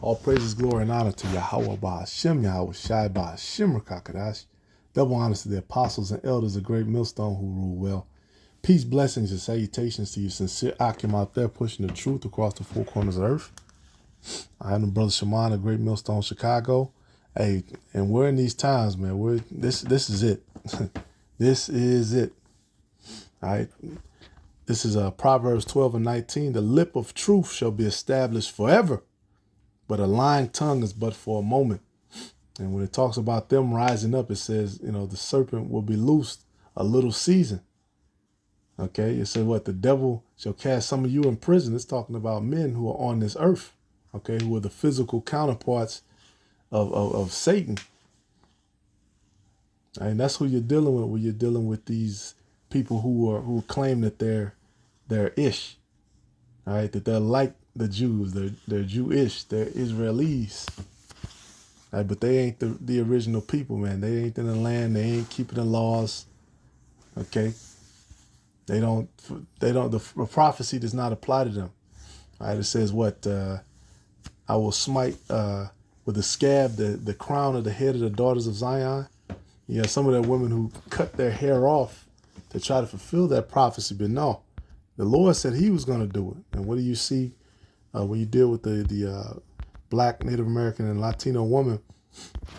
All praises, glory, and honor to Yahweh Ba'ashem, Yahweh Shai Ba'ashem Rakakadash. Double honors to the apostles and elders of Great Millstone who rule well. Peace, blessings, and salutations to you sincere Akim out there pushing the truth across the four corners of earth. I am the brother Shaman of Great Millstone, Chicago. Hey, and we're in these times, man. This is it. This is it. All right. This is Proverbs 12 and 19. The lip of truth shall be established forever, but a lying tongue is but for a moment. And when it talks about them rising up, it says, the serpent will be loosed a little season. Okay, it says what? The devil shall cast some of you in prison. It's talking about men who are on this earth, okay, who are the physical counterparts of Satan. And that's who you're dealing with when you're dealing with these people who claim that they're ish. All right, that they're like the Jews, they're Jewish, they're Israelis. Right, but they ain't the original people, man. They ain't in the land. They ain't keeping the laws. Okay. The prophecy does not apply to them. All right. It says what? I will smite with a scab the crown of the head of the daughters of Zion. You have some of the women who cut their hair off to try to fulfill that prophecy. But no, the Lord said he was going to do it. And what do you see when you deal with the Black, Native American, and Latino woman?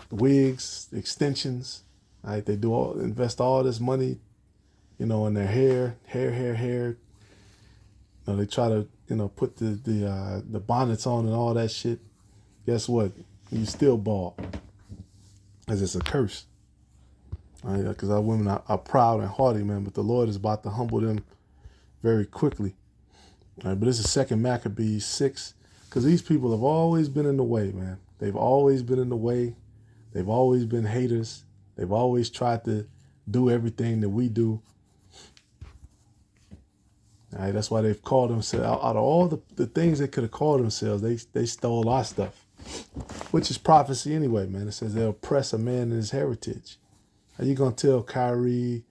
Wigs, extensions, right? They invest all this money, in their hair. They try to, put the bonnets on and all that shit. Guess what? You still bald, as it's a curse. Right? Because our women are proud and haughty, man. But the Lord is about to humble them very quickly. All right, but this is 2 Maccabees 6, because these people have always been in the way, man. They've always been in the way. They've always been haters. They've always tried to do everything that we do. All right, that's why they've called themselves, out of all the things they could have called themselves, they stole our stuff, which is prophecy anyway, man. It says they'll oppress a man in his heritage. How you going to tell Kyrie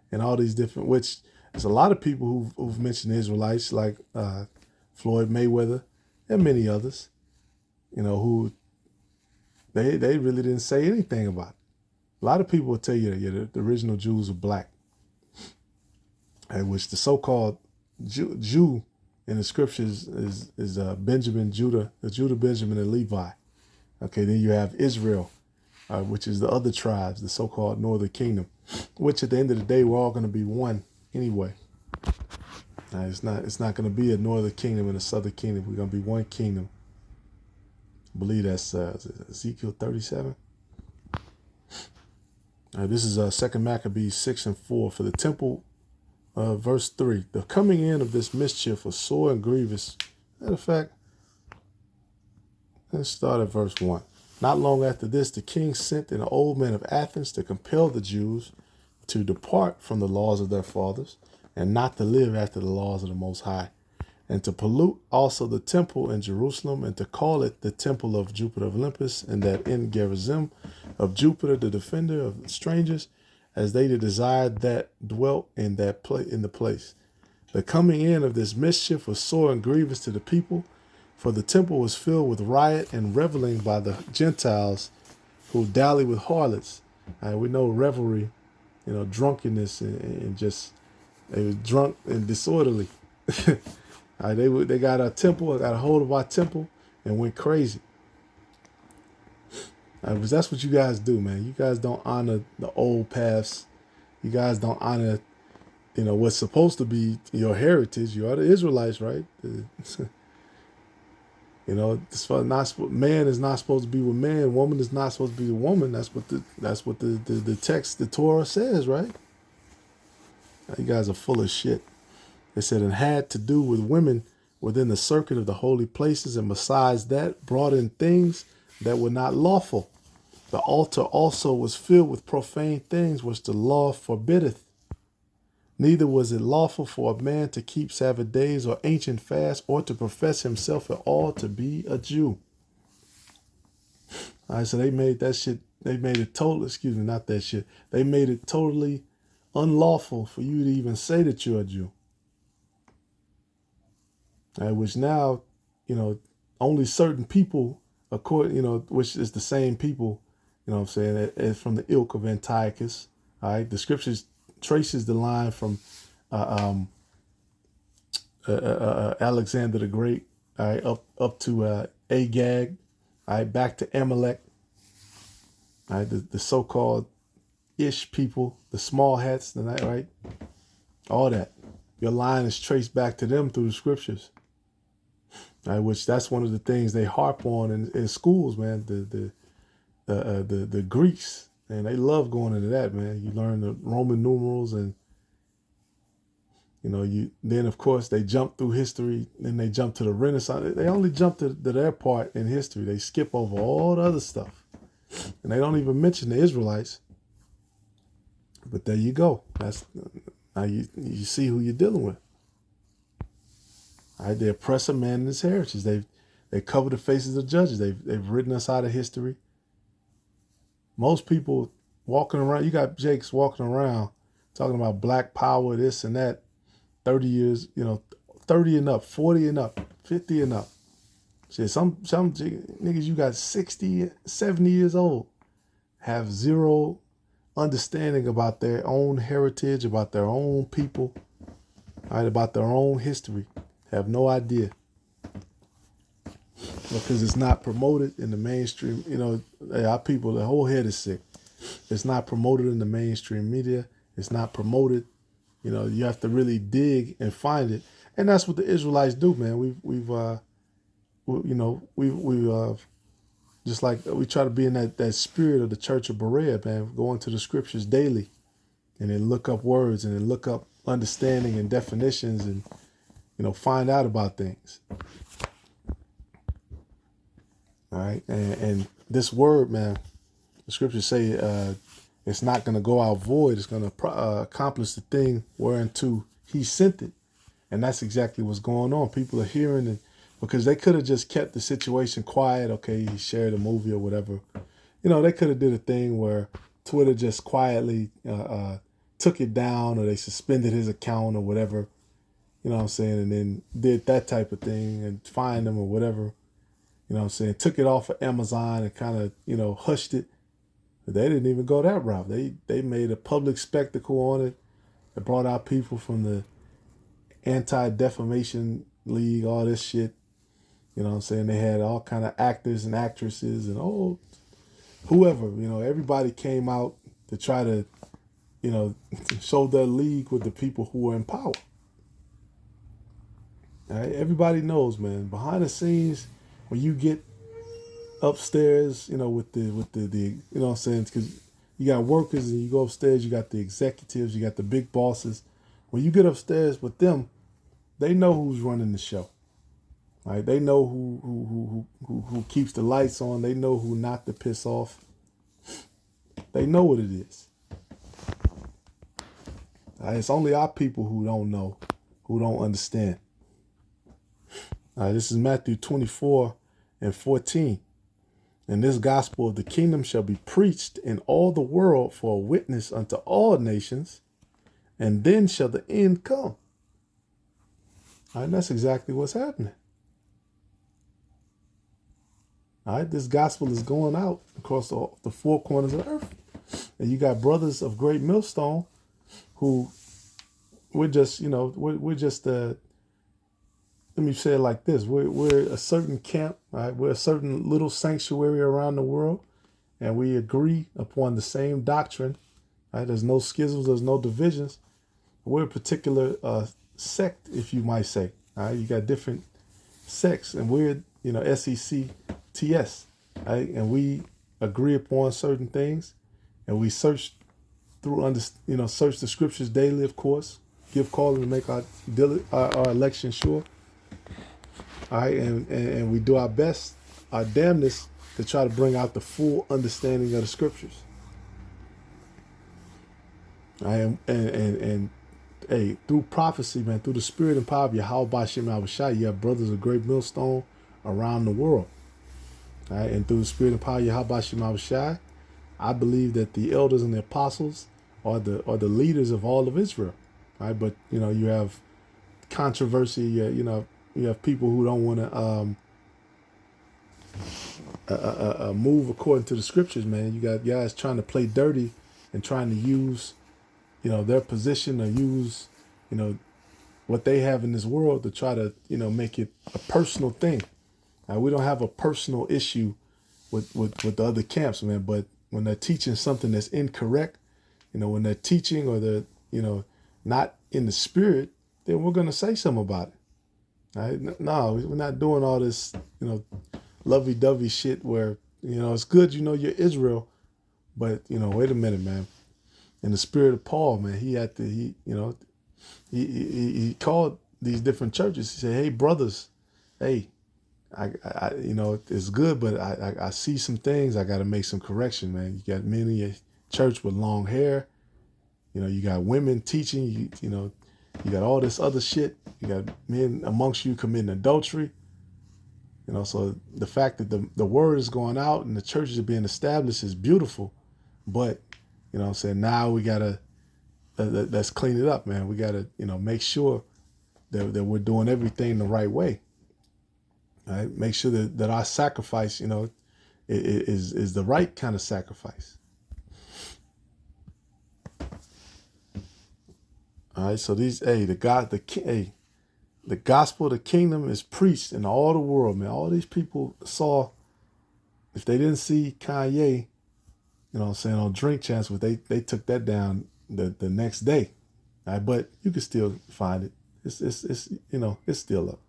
and all these different, which there's a lot of people who've mentioned the Israelites, like Floyd Mayweather and many others, who they really didn't say anything about it. A lot of people will tell you that the original Jews were black, and which the so-called Jew in the scriptures is Benjamin, Judah, Benjamin, and Levi. Okay, then you have Israel, which is the other tribes, the so-called Northern Kingdom, which at the end of the day we're all going to be one anyway. It's not going to be a Northern Kingdom and a Southern Kingdom. We're going to be one kingdom. I believe that's Ezekiel 37. This is 2 Maccabees 6 and 4. For the temple, verse 3, the coming in of this mischief was sore and grievous. Matter of fact, let's start at verse 1. Not long after this, the king sent an old man of Athens to compel the Jews to depart from the laws of their fathers and not to live after the laws of the Most High, and to pollute also the temple in Jerusalem, and to call it the temple of Jupiter of Olympus, and that in Gerizim of Jupiter, the defender of strangers, as they desired that dwelt in the place. The coming in of this mischief was sore and grievous to the people, for the temple was filled with riot and reveling by the Gentiles who dally with harlots. We know revelry, drunkenness, and just they were drunk and disorderly. They got a temple, got a hold of our temple, and went crazy. Because that's what you guys do, man. You guys don't honor the old paths. You guys don't honor, what's supposed to be your heritage. You are the Israelites, right? Man is not supposed to be with man. Woman is not supposed to be with woman. That's what the text, the Torah says, right? You guys are full of shit. It said it had to do with women within the circuit of the holy places, and besides that, brought in things that were not lawful. The altar also was filled with profane things which the law forbiddeth. Neither was it lawful for a man to keep Sabbath days or ancient fasts, or to profess himself at all to be a Jew. All right, so they made that shit, they made it They made it totally unlawful for you to even say that you're a Jew. Which now, only certain people according, which is the same people, what I'm saying, as from the ilk of Antiochus. All right, the scriptures traces the line from Alexander the Great, all right, up to Agag, all right, back to Amalek, all right, the so-called Ish people, the small hats, right, all that. Your line is traced back to them through the scriptures, right, which that's one of the things they harp on in schools, man. The Greeks, and they love going into that, man. You learn the Roman numerals, and you then of course they jump through history, then they jump to the Renaissance. They only jump to their part in history. They skip over all the other stuff, and they don't even mention the Israelites. But there you go. That's now you see who you're dealing with. All right, they oppress a man in his heritage. They cover the faces of judges. They've written us out of history. Most people walking around, you got Jakes walking around talking about black power, this and that, 30 years, 30 and up, 40 and up, 50 and up. Shit, some niggas you got 60, 70 years old have zero understanding about their own heritage, about their own people, right, about their own history. Have no idea. Because it's not promoted in the mainstream. Our people, the whole head is sick. It's not promoted in the mainstream media. It's not promoted. You have to really dig and find it. And that's what the Israelites do, man. We've just like we try to be in that spirit of the Church of Berea, man, going to the scriptures daily and then look up words and then look up understanding and definitions and, find out about things. All right. And this word, man, the scriptures say it's not going to go out void. It's going to accomplish the thing whereunto he sent it. And that's exactly what's going on. People are hearing it because they could have just kept the situation quiet. Okay, he shared a movie or whatever. They could have did a thing where Twitter just quietly took it down, or they suspended his account or whatever. You know what I'm saying? And then did that type of thing and fined him or whatever. You know what I'm saying? Took it off of Amazon and kind of, hushed it. But they didn't even go that route. They made a public spectacle on it. They brought out people from the Anti-Defamation League, all this shit. You know what I'm saying? They had all kind of actors and actresses and whoever, everybody came out to try to, show their league with the people who were in power. All right? Everybody knows, man, behind the scenes, when you get upstairs, with the you know what I'm saying? Because you got workers and you go upstairs, you got the executives, you got the big bosses. When you get upstairs with them, they know who's running the show. Right? They know who keeps the lights on. They know who not to piss off. They know what it is. Right? It's only our people who don't know, who don't understand. This is Matthew 24:14. And this gospel of the kingdom shall be preached in all the world for a witness unto all nations, and then shall the end come. All right, that's exactly what's happening. All right, this gospel is going out across the four corners of the earth. And you got brothers of Great Millstone who we're just, let me say it like this. We're a certain camp, right? We're a certain little sanctuary around the world, and we agree upon the same doctrine. Right? There's no schisms, there's no divisions. We're a particular sect, if you might say. All right? You got different sects, and we're, SECTS, right? And we agree upon certain things, and we search through, search the scriptures daily, of course. Give calling to make our election sure. All right, and we do our best, our damnness, to try to bring out the full understanding of the scriptures. All right, and hey, through prophecy, man, through the spirit and power of Yahweh Bashim Abishai, you have brothers of Great Millstone around the world. All right, and through the spirit and power of Yahweh Bashim Abishai, I believe that the elders and the apostles are the leaders of all of Israel. All right, but you have controversy. You have people who don't want to move according to the scriptures, man. You got guys trying to play dirty and trying to use, their position or use, you know, what they have in this world to try to, make it a personal thing. Now, we don't have a personal issue with the other camps, man. But when they're teaching something that's incorrect, when they're teaching or they're, not in the spirit, then we're going to say something about it. Right? No, we're not doing all this, lovey-dovey shit where, it's good, you're Israel, but, wait a minute, man. In the spirit of Paul, man, he called these different churches. He said, hey, brothers, hey, I it's good, but I see some things. I got to make some correction, man. You got men in your church with long hair. You got women teaching, you got all this other shit. You got men amongst you committing adultery. So the fact that the word is going out and the churches are being established is beautiful. But, I'm saying, now we got to, let's clean it up, man. We got to, make sure that we're doing everything the right way. Right? Make sure that our sacrifice, is the right kind of sacrifice. All right. So the gospel of the kingdom is preached in all the world, man. All these people saw, if they didn't see Kanye, on Drink Champs, but they took that down the next day. All right, but you can still find it. It's still up.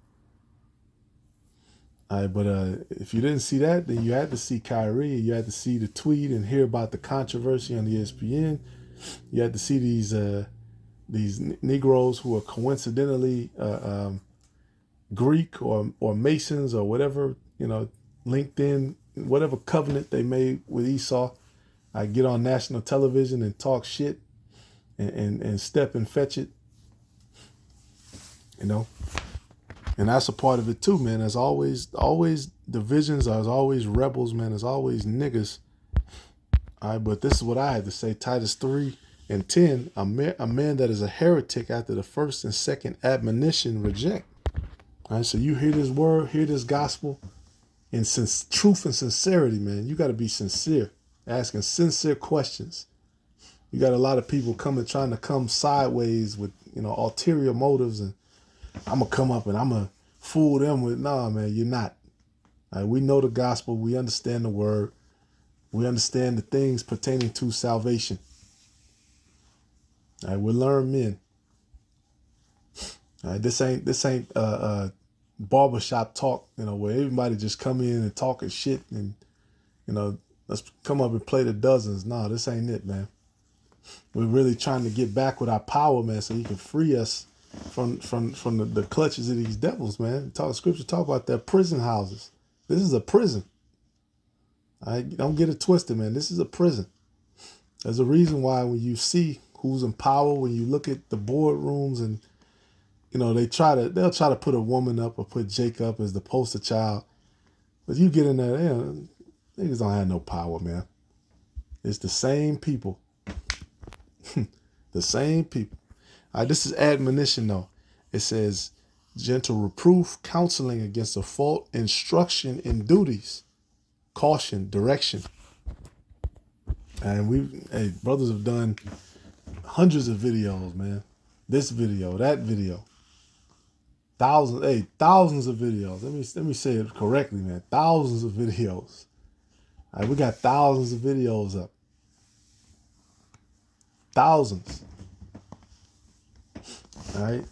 All right, but if you didn't see that, then you had to see Kyrie. You had to see the tweet and hear about the controversy on ESPN. You had to see these Negroes who are coincidentally Greek or Masons or whatever, linked in, whatever covenant they made with Esau. I get on national television and talk shit and step and fetch it, And that's a part of it too, man. There's always divisions. There's always rebels, man. There's always niggas. All right, but this is what I had to say. Titus 3:10. A man that is a heretic after the first and second admonition reject. All right, so you hear this word, hear this gospel, in truth and sincerity, man. You got to be sincere, asking sincere questions. You got a lot of people trying to come sideways with, ulterior motives, and I'm going to come up and I'm going to fool them with, nah, man, you're not. All right, we know the gospel. We understand the word. We understand the things pertaining to salvation. All right, we're learned men. All right, this ain't barbershop talk, where everybody just come in and talking shit and, let's come up and play the dozens. No, this ain't it, man. We're really trying to get back with our power, man, so he can free us from the clutches of these devils, man. Scripture talk about their prison houses. This is a prison. All right, don't get it twisted, man. This is a prison. There's a reason why when you see who's in power, when you look at the boardrooms and, they'll try to put a woman up or put Jake up as the poster child. But you get in there, niggas don't have no power, man. It's the same people. The same people. All right, this is admonition, though. It says, gentle reproof, counseling against a fault, instruction in duties, caution, direction. And brothers have done hundreds of videos, man. This video, that video. Thousands of videos. Let me say it correctly, man. Thousands of videos. All right, we got thousands of videos up. Thousands. All right.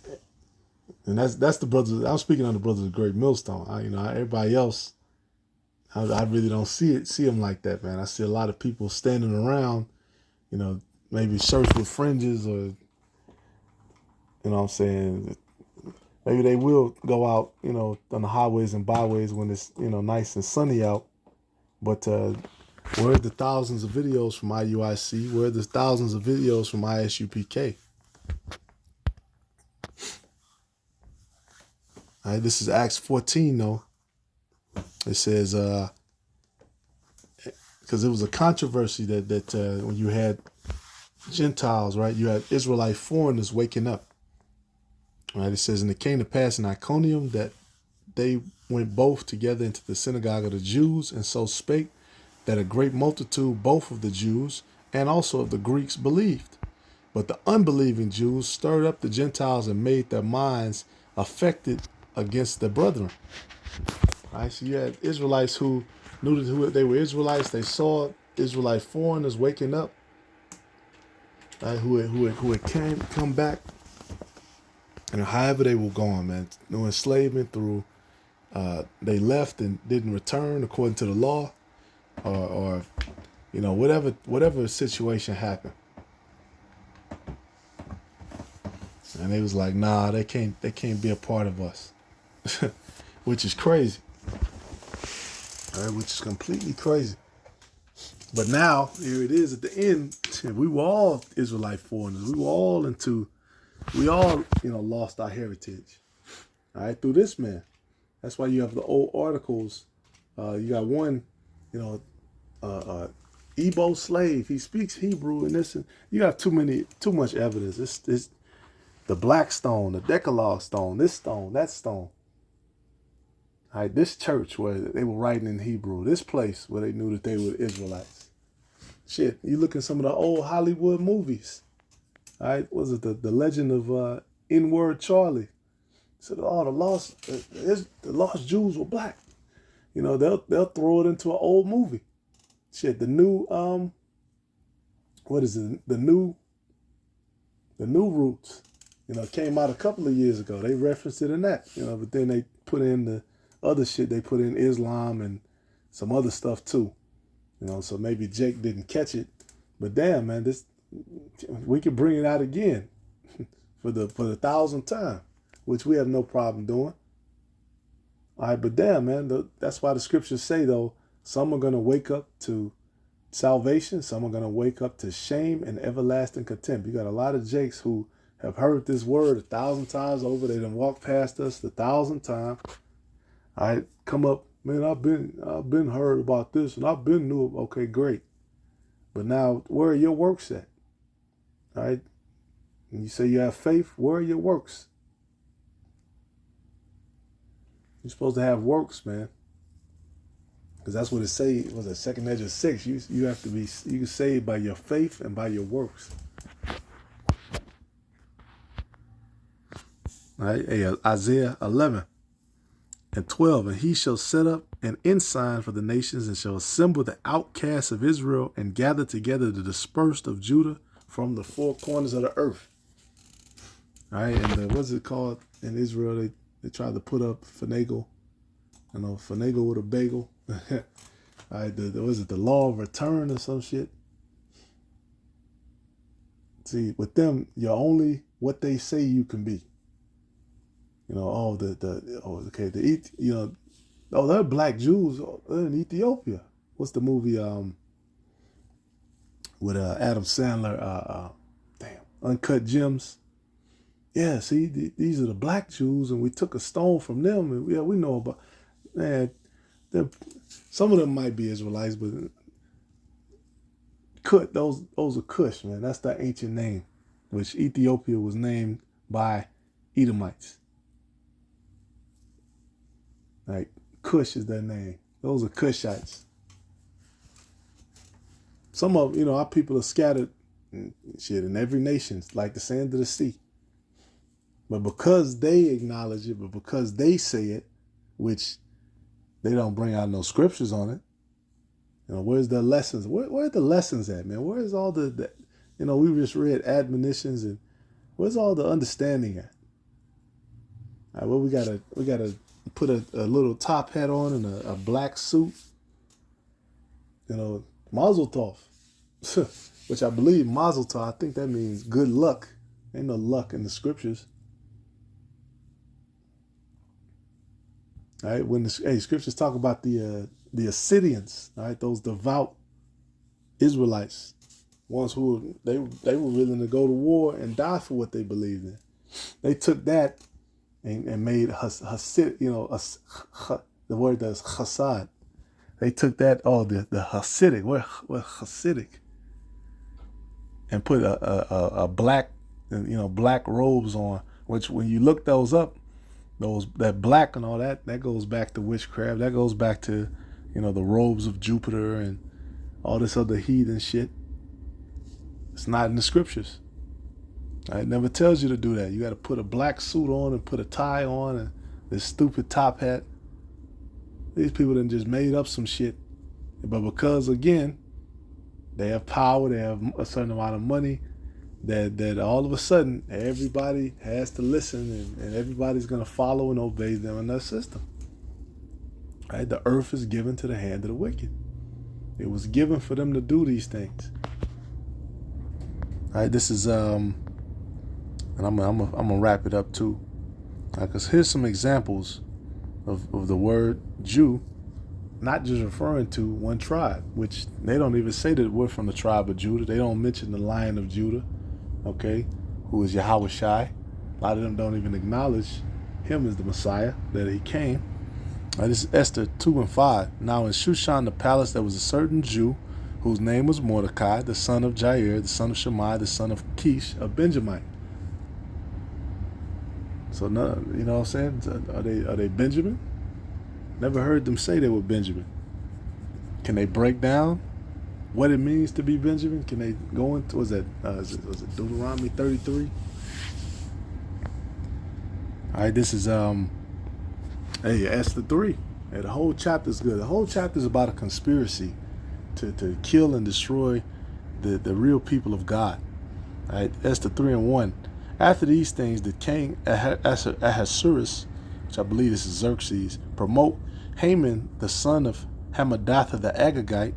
And that's the brothers. I'm speaking on the brothers of Great Millstone. Everybody else, I really don't see them like that, man. I see a lot of people standing around, maybe shirts with fringes or, what I'm saying, maybe they will go out, on the highways and byways when it's, nice and sunny out. But where are the thousands of videos from IUIC? Where are the thousands of videos from ISUPK? All right, this is Acts 14, though. It says, because it was a controversy that when you had Gentiles, right, you had Israelite foreigners waking up. All right, it says, and it came to pass in Iconium that they went both together into the synagogue of the Jews, and so spake, that a great multitude both of the Jews and also of the Greeks believed. But the unbelieving Jews stirred up the Gentiles and made their minds affected against the brethren. All right, so you had Israelites who knew that they were Israelites. They saw Israelite foreigners waking up, right, who had come back, and however they were going, man, no enslavement through. They left and didn't return according to the law, or whatever situation happened, and they was like, nah, they can't be a part of us, which is crazy, all right, which is completely crazy. But now here it is at the end. We were all Israelite foreigners. We all lost our heritage, all right, through this man. That's why you have the old articles. You got one, Igbo slave. He speaks Hebrew and this. And you have too much evidence. It's the black stone, the Decalogue stone, this stone, that stone. All right, this church where they were writing in Hebrew. This place where they knew that they were Israelites. Shit, you look at some of the old Hollywood movies. All right, was it the legend of N-Word Charlie? Said, oh, the lost Jews were black. They'll throw it into an old movie. Shit, the new what is it? The new Roots. Came out a couple of years ago. They referenced it in that. But then they put in the other shit. They put in Islam and some other stuff too. So maybe Jake didn't catch it. But damn, man, we could bring it out again for the 1,000th time, which we have no problem doing. All right, but damn, man, that's why the scriptures say, though, some are going to wake up to salvation. Some are going to wake up to shame and everlasting contempt. You got a lot of Jakes who have heard this word 1,000 times over. They done walked past us 1,000 times. All right, come up, man, I've been heard about this and I've been knew. Okay, great. But now, where are your works at? All right, and you say you have faith. Where are your works? You're supposed to have works, man. Because that's what it say. Was it 2 Ezra 6? You have to be. You saved by your faith and by your works. All right. Hey, Isaiah 11 and 12. And he shall set up an ensign for the nations, and shall assemble the outcasts of Israel, and gather together the dispersed of Judah from the four corners of the earth. All right. And what's it called in Israel? They tried to put up finagle. Finagle with a bagel. All right, was it the law of return or some shit? See, with them, you're only what they say you can be. They're black Jews. They're in Ethiopia. What's the movie with Adam Sandler? Uncut Gems. Yeah, see, these are the black Jews, and we took a stone from them, and we know about. Man, some of them might be Israelites, but those are Cush, man. That's the ancient name, which Ethiopia was named by Edomites. Like, Cush is their name. Those are Cushites. Some of our people are scattered in every nation, like the sand of the sea. But because they acknowledge it, but because they say it, which they don't bring out no scriptures on it. Where's the lessons? Where are the lessons at, man? Where's all the we just read admonitions, and where's all the understanding at? All right, well, we gotta put a little top hat on and a black suit. Mazel tov, which I believe mazel tov. I think that means good luck. Ain't no luck in the scriptures. All right, when the scriptures talk about the Assyrians, all right, those devout Israelites, ones who they were willing to go to war and die for what they believed in. They took that and made Hasid, the word that's Chasad. They took that, the Hasidic, what Hasidic, and put a black, black robes on, which when you look those up, That black and all that goes back to witchcraft. That goes back to, the robes of Jupiter and all this other heathen shit. It's not in the scriptures. It never tells you to do that. You got to put a black suit on and put a tie on and this stupid top hat. These people done just made up some shit. But because, again, they have power, they have a certain amount of money, that all of a sudden everybody has to listen and everybody's going to follow and obey them in their system. Right? The earth is given to the hand of the wicked. It was given for them to do these things. All right, this is and I'm gonna wrap it up too, because here's some examples of the word Jew, not just referring to one tribe, which they don't even say that we're from the tribe of Judah. They don't mention the Lion of Judah, okay, who is Yahweh Shai. A lot of them don't even acknowledge him as the Messiah, that he came. This is Esther 2 and 5. Now in Shushan the palace there was a certain Jew whose name was Mordecai, the son of Jair, the son of Shammai, the son of Kish, a Benjamite. So, no, you know what I'm saying? Are they Benjamin? Never heard them say they were Benjamin. Can they break down what it means to be Benjamin? Can they go into, was it Deuteronomy 33? All right, this is Esther 3. Hey, the whole chapter is good. The whole chapter is about a conspiracy to kill and destroy the real people of God. All right, Esther 3 and 1. After these things, the king Ahasuerus, which I believe this is Xerxes, promote Haman, the son of Hammedatha the Agagite,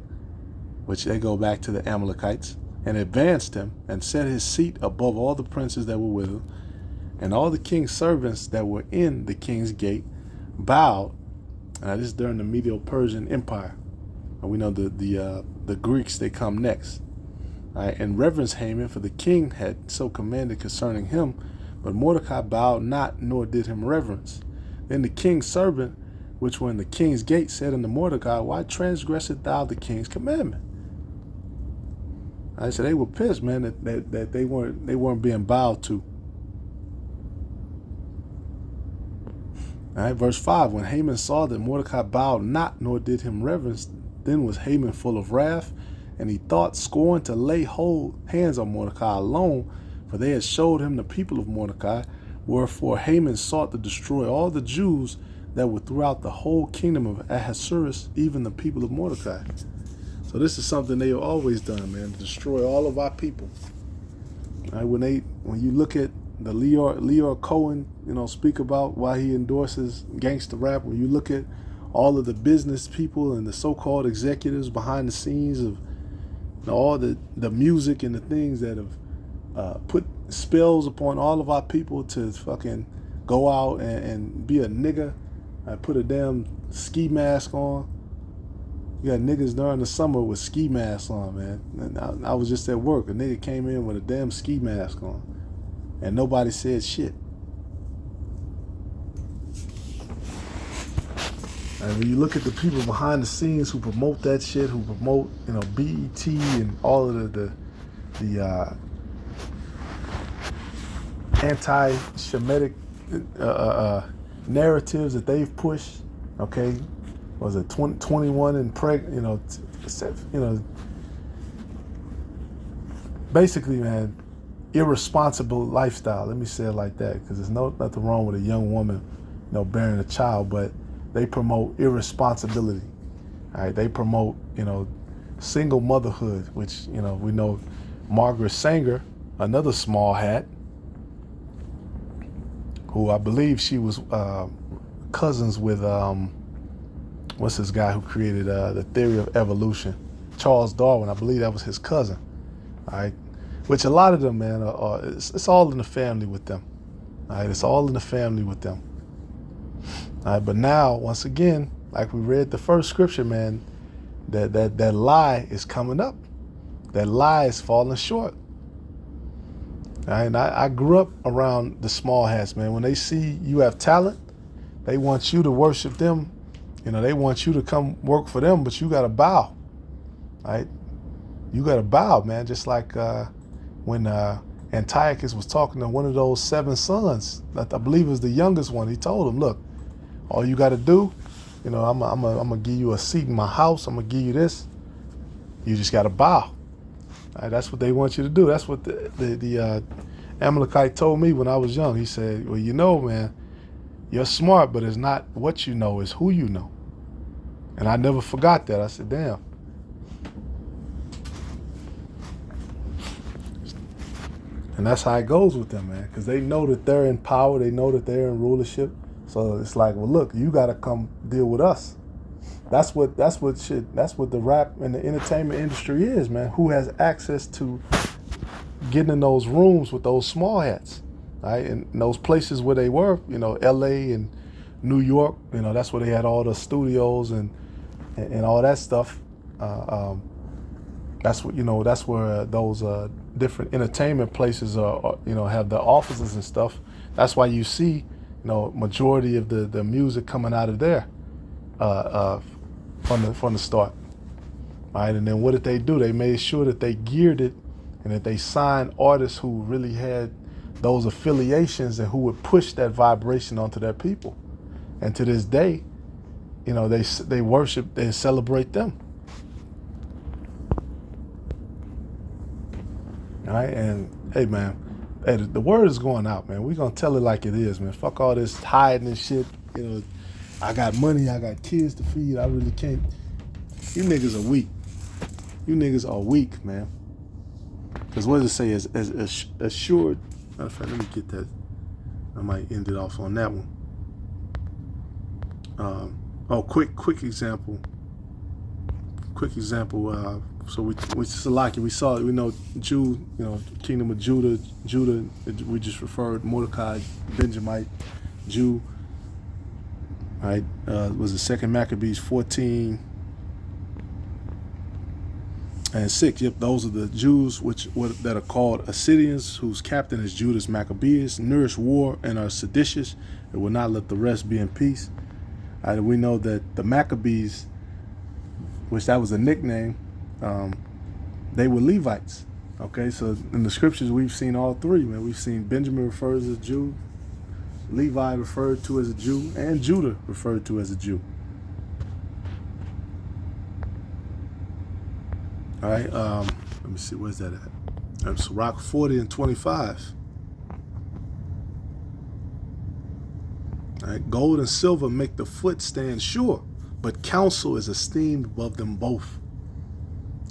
which they go back to the Amalekites, and advanced him and set his seat above all the princes that were with him, and all the king's servants that were in the king's gate bowed. This is during the Medo-Persian Empire, and we know the Greeks, they come next. And reverence Haman, for the king had so commanded concerning him, but Mordecai bowed not, nor did him reverence. Then the king's servant, which were in the king's gate, said unto Mordecai, why transgressest thou the king's commandment? So they were pissed, man, that they weren't being bowed to. All right, verse 5, when Haman saw that Mordecai bowed not, nor did him reverence, then was Haman full of wrath, and he thought scorn to lay hands on Mordecai alone, for they had showed him the people of Mordecai. Wherefore Haman sought to destroy all the Jews that were throughout the whole kingdom of Ahasuerus, even the people of Mordecai. So this is something they have always done, man, to destroy all of our people. All right, when you look at the Leor Cohen, speak about why he endorses gangster rap, when you look at all of the business people and the so-called executives behind the scenes of all the music and the things that have put spells upon all of our people to fucking go out and be a nigga, put a damn ski mask on. You got niggas during the summer with ski masks on, man. And I was just at work. A nigga came in with a damn ski mask on, and nobody said shit. And when you look at the people behind the scenes who promote that shit, who promote, BET and all of the anti-Shemitic narratives that they've pushed, okay, was it 21 and pregnant, basically, man, irresponsible lifestyle. Let me say it like that, because there's nothing wrong with a young woman, bearing a child, but they promote irresponsibility. All right, they promote, single motherhood, which, we know Margaret Sanger, another small hat, who I believe she was cousins with, what's this guy who created the theory of evolution? Charles Darwin. I believe that was his cousin. All right, which a lot of them, man, it's all in the family with them. All right, it's all in the family with them. All right, but now, once again, like we read the first scripture, man, that lie is coming up. That lie is falling short. All right, and I grew up around the small hats, man. When they see you have talent, they want you to worship them. They want you to come work for them, but you got to bow. All right? You got to bow, man, just like when Antiochus was talking to one of those 7 sons. That I believe was the youngest one. He told him, look, all you got to do, I'm gonna give you a seat in my house. I'm gonna give you this. You just got to bow. Right, that's what they want you to do. That's what the Amalekite told me when I was young. He said, well, man, you're smart, but it's not what you know, it's who you know. And I never forgot that. I said, damn. And that's how it goes with them, man, because they know that they're in power. They know that they're in rulership. So it's like, well, look, you got to come deal with us. That's what the rap and the entertainment industry is, man. Who has access to getting in those rooms with those small hats, right? And those places where they were, L.A. and New York, that's where they had all the studios and all that stuff. That's what that's where those different entertainment places have the offices and stuff. That's why you see majority of the music coming out of there from the start. All right, and then what did they do? They made sure that they geared it and that they signed artists who really had those affiliations and who would push that vibration onto their people. And to this day, they worship and celebrate them. All right, and hey, man, the word is going out, man. We're gonna tell it like it is, man. Fuck all this hiding and shit. I got money, I got kids to feed. I really can't. You niggas are weak. You niggas are weak, man. Because what does it say? As assured. Matter of fact, let me get that. I might end it off on that one. Quick example. So we Salaki, we saw it. We know Kingdom of Judah. We just referred Mordecai, Benjamite, Jew. Right? Was the 2nd Maccabees 14 and 6. Yep, those are the Jews that are called Assyrians, whose captain is Judas Maccabeus, nourish war and are seditious, and will not let the rest be in peace. Right? We know that the Maccabees, which that was a nickname, they were Levites. Okay, so in the scriptures we've seen all three, man. We've seen Benjamin referred as a Jew, Levi referred to as a Jew, and Judah referred to as a Jew. All right, let me see, where's that at? Sirach 40 and 25. All right, gold and silver make the foot stand sure, but counsel is esteemed above them both.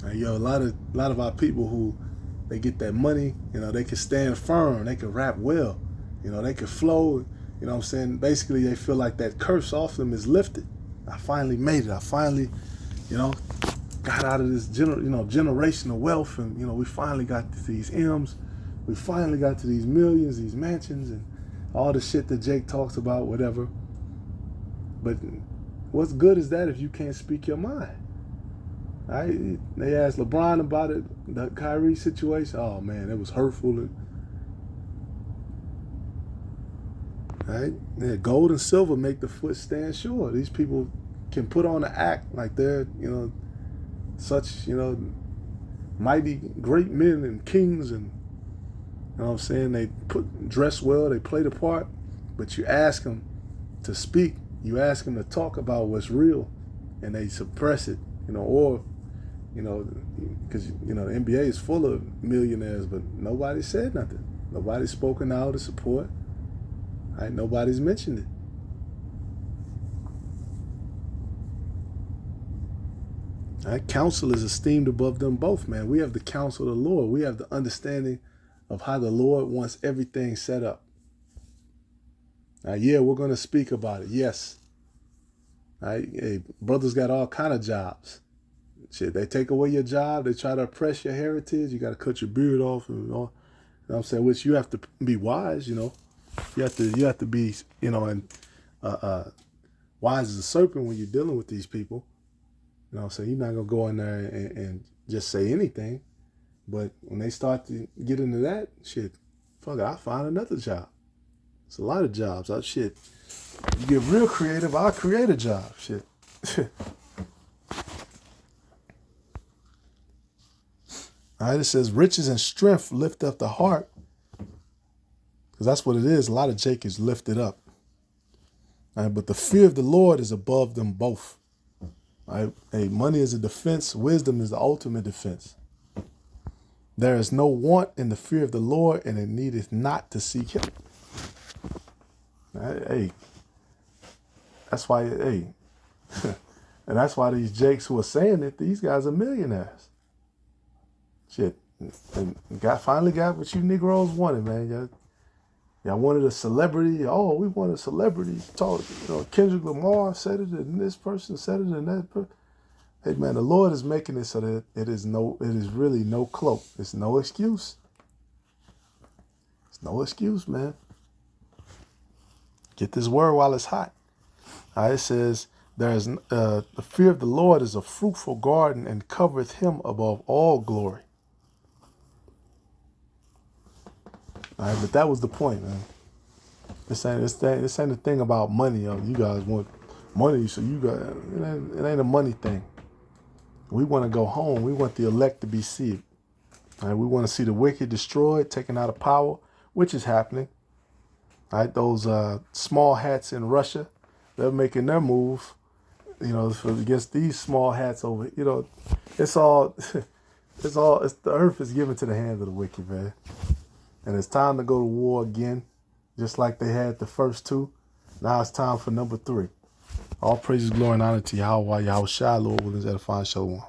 Right, a lot of our people who they get that money, they can stand firm, they can rap well, they can flow. What I'm saying? Basically, they feel like that curse off them is lifted. I finally made it. I finally, got out of this generational wealth, and we finally got to these M's. We finally got to these millions, these mansions, and all the shit that Jake talks about, whatever. But what's good is that if you can't speak your mind? Right? They asked LeBron about it, the Kyrie situation. Oh man, it was hurtful. Right? Yeah, gold and silver make the foot stand sure. These people can put on an act like they're, such, mighty great men and kings, and what I'm saying, they dress well, they play the part, but you ask them to speak, you ask them to talk about what's real, and they suppress it, or because the NBA is full of millionaires, but nobody said nothing. Nobody's spoken out to support. Right? Nobody's mentioned it. Right? Counsel is esteemed above them both, man. We have the counsel of the Lord. We have the understanding of how the Lord wants everything set up. Yeah, we're going to speak about it. Yes. Right? Hey, brothers got all kind of jobs. Shit, they take away your job. They try to oppress your heritage. You got to cut your beard off and all. You know what I'm saying? Which you have to be wise, You have to be, and wise as a serpent when you're dealing with these people. You're not going to go in there and just say anything. But when they start to get into that, shit, fuck it, I'll find another job. It's a lot of jobs. You get real creative, I'll create a job. Shit. All right, it says, riches and strength lift up the heart, Because that's what it is. A lot of Jake is lifted up. All right? But the fear of the Lord is above them both. All right? Hey, money is a defense. Wisdom is the ultimate defense. There is no want in the fear of the Lord, and it needeth not to seek him. Hey, that's why, hey, and that's why these Jakes who are saying it, these guys are millionaires. Shit. And finally got what you Negroes wanted, man. Y'all wanted a celebrity. Oh, we wanted a celebrity. Kendrick Lamar said it, and this person said it, and that person. Hey, man, the Lord is making it so that it is really no cloak. It's no excuse. It's no excuse, man. Get this word while it's hot. It says, the fear of the Lord is a fruitful garden and covereth him above all glory. All right, but that was the point, man. This ain't the thing about money. You guys want money, so it ain't a money thing. We want to go home. We want the elect to be saved. All right, we want to see the wicked destroyed, taken out of power, which is happening. All right, those small hats in Russia, they're making their move. Against these small hats over. It's the earth is given to the hands of the wicked, man. And it's time to go to war again, just like they had the first two. Now it's time for number 3. All praises, glory, and honor to Yahweh, Yahweh Shai, Lord, willing, edifying, shalom.